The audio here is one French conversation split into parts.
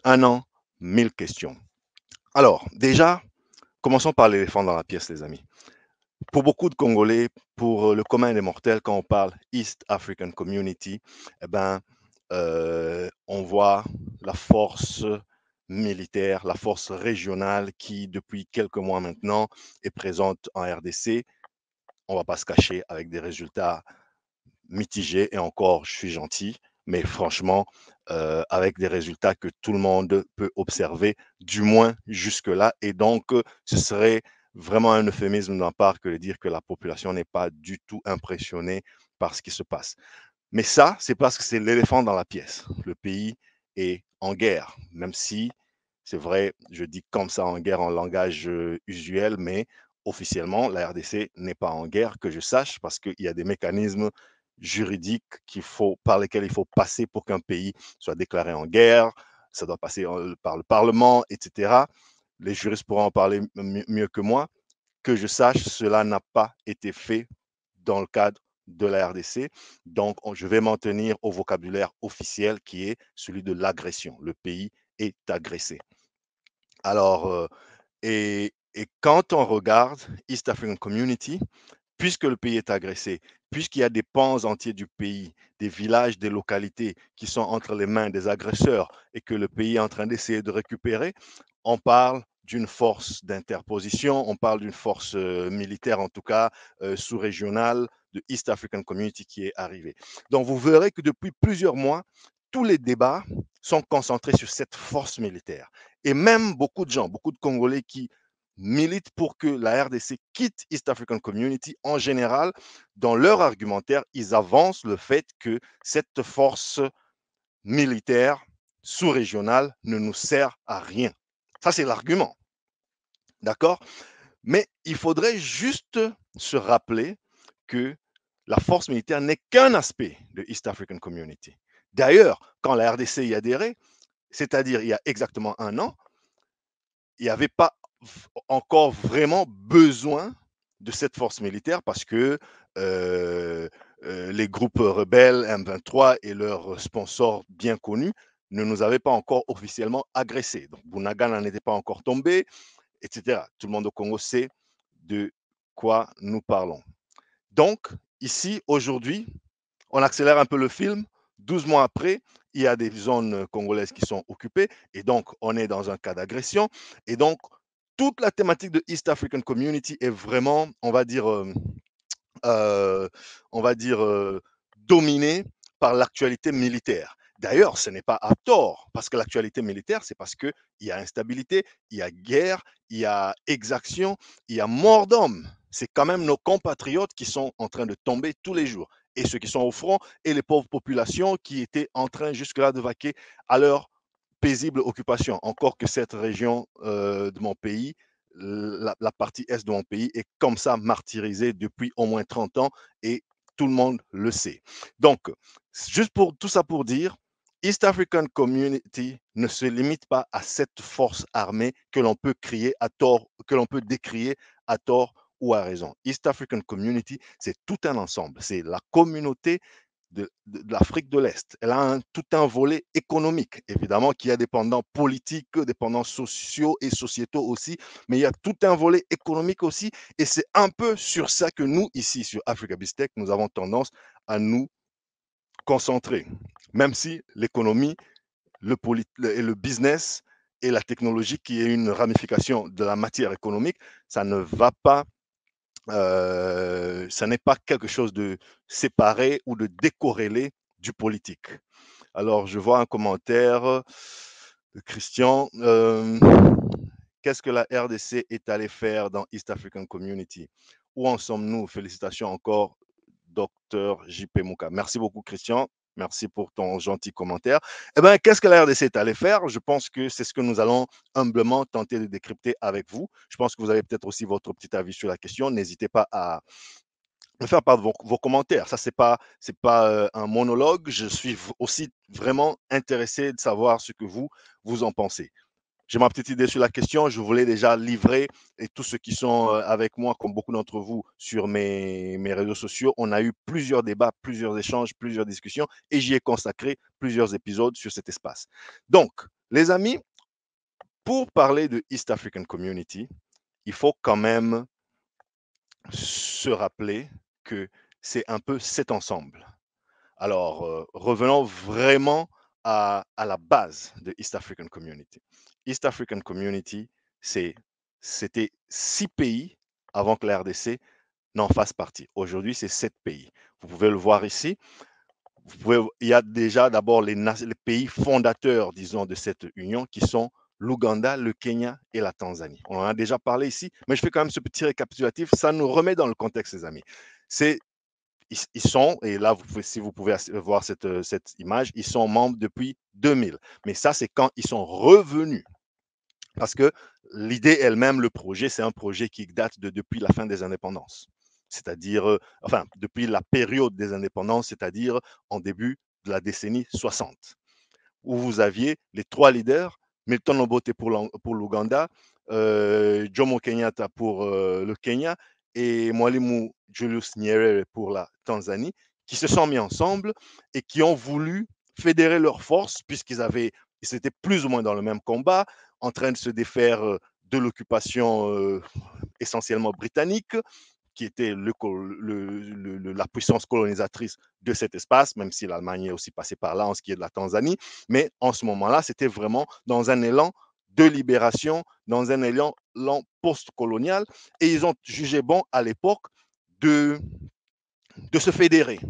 Un an, 1000 questions. Alors, déjà, commençons par l'éléphant dans la pièce, les amis. Pour beaucoup de Congolais, pour le commun des mortels, quand on parle East African Community, eh ben, on voit la force militaire, la force régionale qui, depuis quelques mois maintenant, est présente en RDC. On ne va pas se cacher avec des résultats mitigés et encore, je suis gentil, mais franchement, avec des résultats que tout le monde peut observer, du moins jusque-là. Et donc, ce serait vraiment un euphémisme d'un part que de dire que la population n'est pas du tout impressionnée par ce qui se passe. Mais ça, c'est parce que c'est l'éléphant dans la pièce. Le pays est en guerre, même si c'est vrai, je dis comme ça en guerre en langage usuel, mais officiellement, la RDC n'est pas en guerre, que je sache, parce qu'il y a des mécanismes juridiques par lesquels il faut passer pour qu'un pays soit déclaré en guerre. Ça doit passer par le Parlement, etc. Les juristes pourront en parler mieux que moi. Que je sache, cela n'a pas été fait dans le cadre de la RDC. Donc, je vais m'en tenir au vocabulaire officiel qui est celui de l'agression. Le pays est agressé. Alors, et quand on regarde East African Community, puisque le pays est agressé, puisqu'il y a des pans entiers du pays, des villages, des localités qui sont entre les mains des agresseurs et que le pays est en train d'essayer de récupérer, on parle d'une force d'interposition, on parle d'une force militaire, en tout cas sous-régionale, de East African Community qui est arrivée. Donc vous verrez que depuis plusieurs mois, tous les débats sont concentrés sur cette force militaire. Et même beaucoup de gens, beaucoup de Congolais qui militent pour que la RDC quitte East African Community, en général, dans leur argumentaire, ils avancent le fait que cette force militaire sous-régionale ne nous sert à rien. Ça, c'est l'argument. D'accord? Mais il faudrait juste se rappeler que la force militaire n'est qu'un aspect de East African Community. D'ailleurs, quand la RDC y adhérait, c'est-à-dire il y a exactement un an, il n'y avait pas encore vraiment besoin de cette force militaire parce que les groupes rebelles M23 et leurs sponsors bien connus ne nous avaient pas encore officiellement agressés. Donc Bounaga n'en était pas encore tombé, etc. Tout le monde au Congo sait de quoi nous parlons. Donc, ici, aujourd'hui, on accélère un peu le film. 12 mois après, il y a des zones congolaises qui sont occupées et donc on est dans un cas d'agression. Et donc, toute la thématique de East African Community est vraiment, euh, on va dire, dominée par l'actualité militaire. D'ailleurs, ce n'est pas à tort, parce que l'actualité militaire, c'est parce qu'il y a instabilité, il y a guerre, il y a exaction, il y a mort d'hommes. C'est quand même nos compatriotes qui sont en train de tomber tous les jours. Et ceux qui sont au front, et les pauvres populations qui étaient en train jusque-là de vaquer à leur paisible occupation. Encore que cette région de mon pays, la partie est de mon pays, est comme ça martyrisée depuis au moins 30 ans et tout le monde le sait. Donc, juste pour tout ça pour dire, East African Community ne se limite pas à cette force armée que l'on peut crier à tort, que l'on peut décrier à tort ou à raison. East African Community, c'est tout un ensemble. C'est la communauté de l'Afrique de l'Est. Elle a tout un volet économique, évidemment, qui a des pendants politiques, des pendants sociaux et sociétaux aussi, mais il y a tout un volet économique aussi, et c'est un peu sur ça que nous, ici, sur Africa Bistec, nous avons tendance à nous concentrer, même si l'économie, le business et la technologie, qui est une ramification de la matière économique, ça ne va pas ça n'est pas quelque chose de séparé ou de décorrélé du politique. Alors, je vois un commentaire de Christian. Qu'est-ce que la RDC est allée faire dans East African Community? Où en sommes-nous? Félicitations encore, docteur JP Mouka. Merci beaucoup, Christian. Merci pour ton gentil commentaire. Eh bien, qu'est-ce que la RDC est allée faire? Je pense que c'est ce que nous allons humblement tenter de décrypter avec vous. Je pense que vous avez peut-être aussi votre petit avis sur la question. N'hésitez pas à me faire part de vos commentaires. Ça, c'est pas un monologue. Je suis aussi vraiment intéressé de savoir ce que vous en pensez. J'ai ma petite idée sur la question. Je voulais déjà livrer et tous ceux qui sont avec moi, comme beaucoup d'entre vous, sur mes réseaux sociaux, on a eu plusieurs débats, plusieurs échanges, plusieurs discussions et j'y ai consacré plusieurs épisodes sur cet espace. Donc, Les amis, pour parler de East African Community, il faut quand même se rappeler que c'est un peu cet ensemble. Alors, revenons vraiment à la base de East African Community. East African Community, c'était 6 pays avant que la RDC n'en fasse partie. Aujourd'hui, c'est 7 pays. Vous pouvez le voir ici. Il y a déjà d'abord les pays fondateurs, disons, de cette union qui sont l'Ouganda, le Kenya et la Tanzanie. On en a déjà parlé ici, mais je fais quand même ce petit récapitulatif. Ça nous remet dans le contexte, les amis. C'est ils sont, et là, si vous pouvez voir cette image, ils sont membres depuis 2000. Mais ça, c'est quand ils sont revenus. Parce que l'idée elle-même, le projet, c'est un projet qui date depuis la fin des indépendances. C'est-à-dire, enfin, depuis la période des indépendances, c'est-à-dire en début de la décennie 60, où vous aviez les 3 leaders, Milton Obote pour l'Ouganda, Jomo Kenyatta pour le Kenya et Mwalimu Julius Nyerere pour la Tanzanie, qui se sont mis ensemble et qui ont voulu fédérer leurs forces ils étaient plus ou moins dans le même combat, en train de se défaire de l'occupation essentiellement britannique, qui était la puissance colonisatrice de cet espace, même si l'Allemagne est aussi passée par là en ce qui est de la Tanzanie. Mais en ce moment-là, c'était vraiment dans un élan de libération, dans un élan post-colonial. Et ils ont jugé bon à l'époque de, de se fédérer.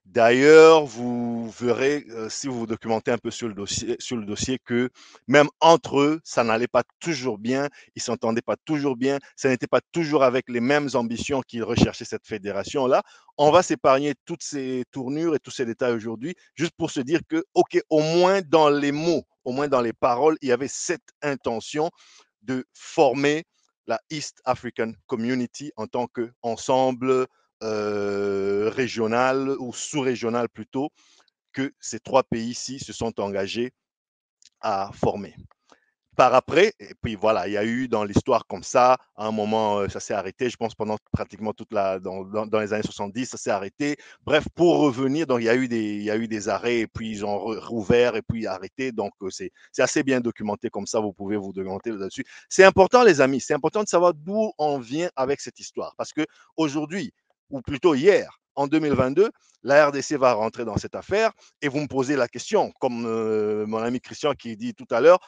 D'ailleurs, vous verrez, si vous vous documentez un peu sur le dossier, que même entre eux, ça n'allait pas toujours bien, ils s'entendaient pas toujours bien, ça n'était pas toujours avec les mêmes ambitions qu'ils recherchaient cette fédération-là. On va s'épargner toutes ces tournures et tous ces détails aujourd'hui, juste pour se dire que, OK, au moins dans les mots, au moins dans les paroles, il y avait cette intention de former la East African Community en tant qu'ensemble régional ou sous-régional plutôt, que ces 3 pays-ci se sont engagés à former. Par après, et puis voilà, il y a eu dans l'histoire comme ça, à un moment, ça s'est arrêté, je pense pendant pratiquement dans les années 70, ça s'est arrêté. Bref, pour revenir, donc il y a eu des arrêts, et puis ils ont rouvert, et puis arrêté. Donc c'est assez bien documenté comme ça, vous pouvez vous documenter là-dessus. C'est important, les amis, c'est important de savoir d'où on vient avec cette histoire. Parce que aujourd'hui, ou plutôt hier, en 2022, la RDC va rentrer dans cette affaire, et vous me posez la question, comme mon ami Christian qui dit tout à l'heure,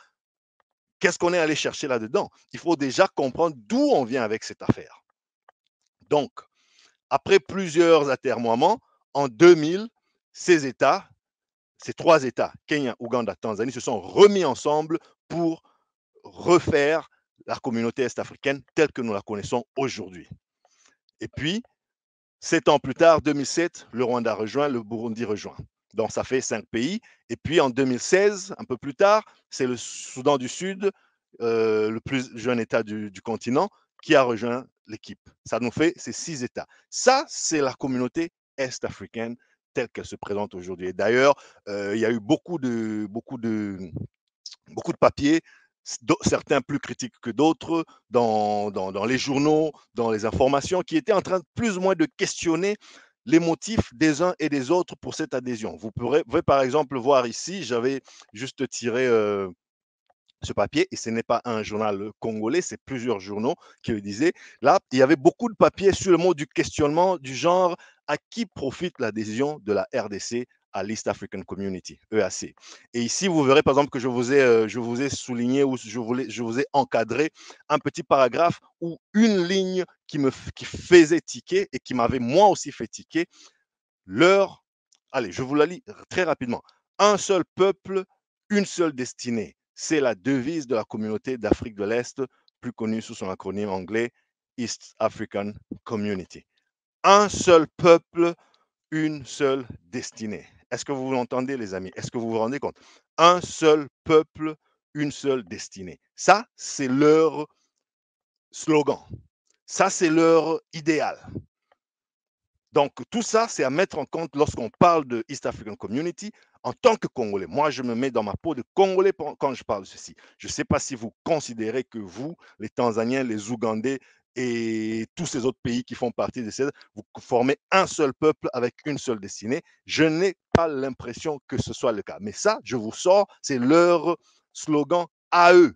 qu'est-ce qu'on est allé chercher là-dedans? Il faut déjà comprendre d'où on vient avec cette affaire. Donc, après plusieurs atermoiements, en 2000, ces États, ces 3 États, Kenya, Ouganda, Tanzanie, se sont remis ensemble pour refaire la communauté est-africaine telle que nous la connaissons aujourd'hui. Et puis, 7 ans plus tard, 2007, le Rwanda rejoint, le Burundi rejoint. Donc, ça fait 5 pays. Et puis, en 2016, un peu plus tard, c'est le Soudan du Sud, le plus jeune État du continent, qui a rejoint l'équipe. Ça nous fait ces 6 États. Ça, c'est la communauté est-africaine telle qu'elle se présente aujourd'hui. Et d'ailleurs, il y a eu beaucoup de papiers, certains plus critiques que d'autres, dans les journaux, dans les informations, qui étaient en train plus ou moins de questionner les motifs des uns et des autres pour cette adhésion. Vous pourrez par exemple voir ici, j'avais juste tiré ce papier, et ce n'est pas un journal congolais, c'est plusieurs journaux qui le disaient. Là, il y avait beaucoup de papiers sur le mot du questionnement du genre à qui profite l'adhésion de la RDC à l'East African Community, EAC. Et ici, vous verrez par exemple que je vous ai souligné ou je vous ai encadré un petit paragraphe ou une ligne qui faisait tiquer et qui m'avait moi aussi fait tiquer. Leur, allez, je vous la lis très rapidement. Un seul peuple, une seule destinée. C'est la devise de la communauté d'Afrique de l'Est, plus connue sous son acronyme anglais East African Community. Un seul peuple, une seule destinée. Est-ce que vous l'entendez, les amis? Est-ce que vous vous rendez compte? Un seul peuple, une seule destinée. Ça, c'est leur slogan. Ça, c'est leur idéal. Donc, tout ça, c'est à mettre en compte lorsqu'on parle de East African Community en tant que Congolais. Moi, je me mets dans ma peau de Congolais quand je parle de ceci. Je ne sais pas si vous considérez que vous, les Tanzaniens, les Ougandais et tous ces autres pays qui font partie de ces, vous formez un seul peuple avec une seule destinée. Je n'ai pas l'impression que ce soit le cas. Mais ça, je vous sors, c'est leur slogan à eux.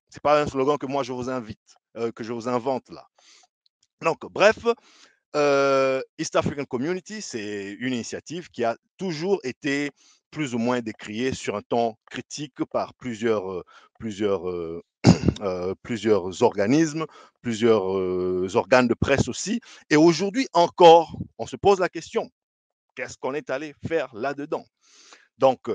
C'est pas un slogan que moi je vous invite, que je vous invente là. Donc, bref, East African Community, c'est une initiative qui a toujours été plus ou moins décriée sur un ton critique par plusieurs, plusieurs organismes, plusieurs organes de presse aussi. Et aujourd'hui encore, on se pose la question, qu'est-ce qu'on est allé faire là-dedans? Donc,